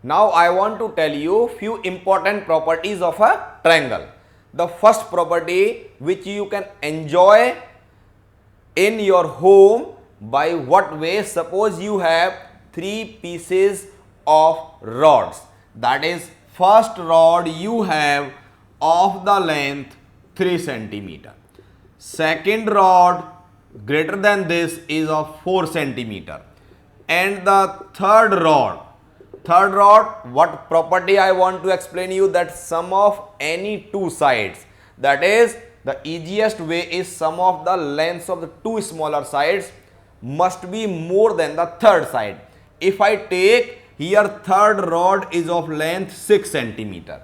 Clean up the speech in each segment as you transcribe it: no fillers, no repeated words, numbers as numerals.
Now I want to tell you few important properties of a triangle. The first property which you can enjoy in your home by what way? Suppose you have three pieces of rods. That is, first rod you have of the length 3 centimeter. Second rod greater than this is of 4 centimeter. And the third rod, what property I want to explain you, that sum of any two sides, that is the easiest way is sum of the lengths of the two smaller sides must be more than the third side. If I take here third rod is of length 6 centimeter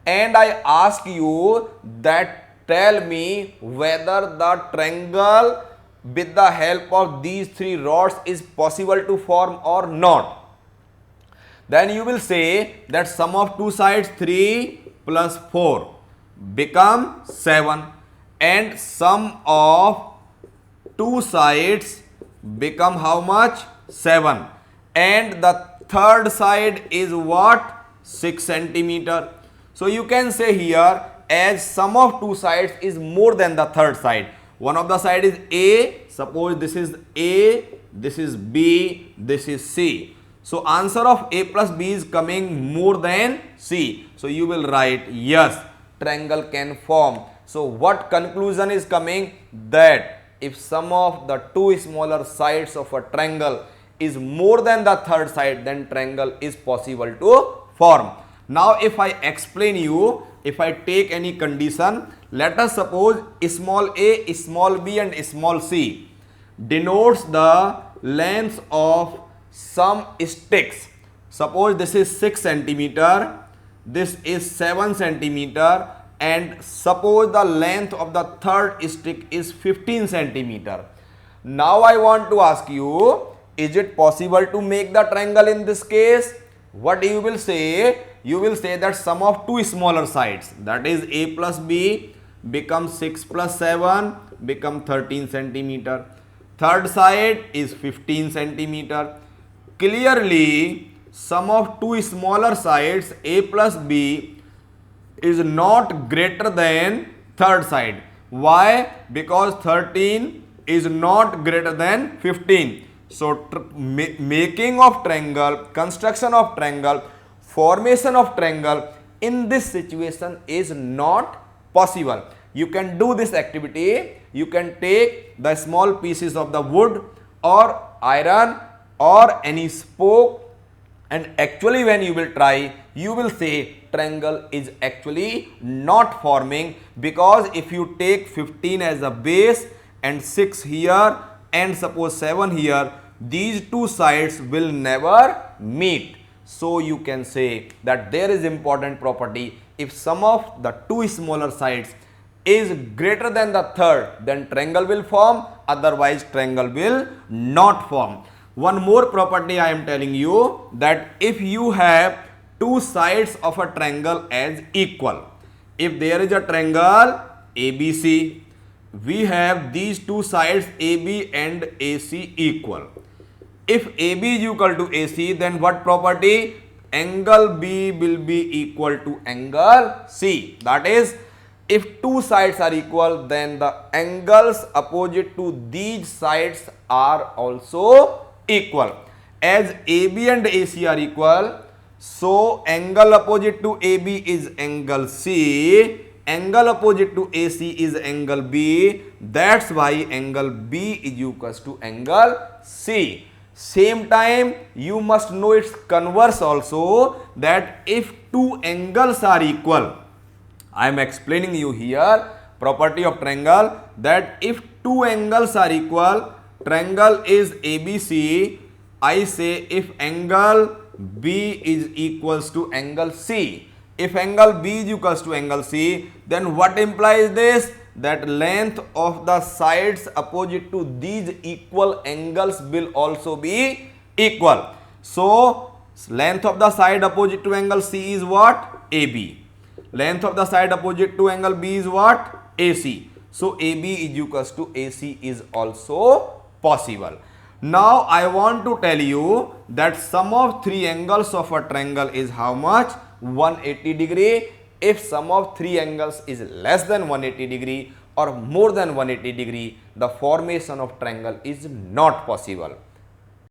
and I ask you that tell me whether the triangle with the help of these three rods is possible to form or not, then you will say that sum of two sides 3 plus 4 become 7 and sum of two sides become how much? 7 and the third side is what? 6 centimeter. So you can say here as sum of two sides is more than the third side. One of the side is A, suppose this is A, this is B, this is C. So answer of A plus B is coming more than C. So you will write yes, triangle can form. So what conclusion is coming? That if sum of the two smaller sides of a triangle is more than the third side, then triangle is possible to form. Now if I explain you, if I take any condition, let us suppose small a, small b and small c denotes the length of some sticks. Suppose this is 6 centimeter, this is 7 centimeter and suppose the length of the third stick is 15 centimeter. Now I want to ask you, is it possible to make the triangle in this case? What you will say? You will say that sum of two smaller sides, that is a plus b, becomes 6 plus 7 become 13 centimeter. Third side is 15 centimeter. Clearly sum of two smaller sides a plus b is not greater than third side. Why? Because 13 is not greater than 15. So making of triangle, construction of triangle, formation of triangle in this situation is not possible. You can do this activity. You can take the small pieces of the wood or iron or any spoke, and actually when you will try, you will say triangle is actually not forming, because if you take 15 as a base and 6 here and suppose 7 here, these two sides will never meet. So you can say that there is important property, if sum of the two smaller sides is greater than the third, then triangle will form, otherwise triangle will not form. One more property I am telling you, that if you have two sides of a triangle as equal, if there is a triangle ABC, we have these two sides AB and AC equal. If AB is equal to AC, then what property? Angle B will be equal to angle C. That is, if two sides are equal, then the angles opposite to these sides are also equal. As AB and AC are equal, so angle opposite to AB is angle C, angle opposite to AC is angle B. That's why angle B is equals to angle C. Same time you must know its converse also, that if two angles are equal, I am explaining you here property of triangle, that if two angles are equal, triangle is ABC, I say if angle B is equals to angle C. If angle B is equals to angle C, then what implies this? That length of the sides opposite to these equal angles will also be equal. So length of the side opposite to angle C is what? AB. Length of the side opposite to angle B is what? AC. So AB is equals to AC is also possible. Now I want to tell you that sum of three angles of a triangle is how much? 180 degree. If sum of three angles is less than 180 degree or more than 180 degree, the formation of triangle is not possible.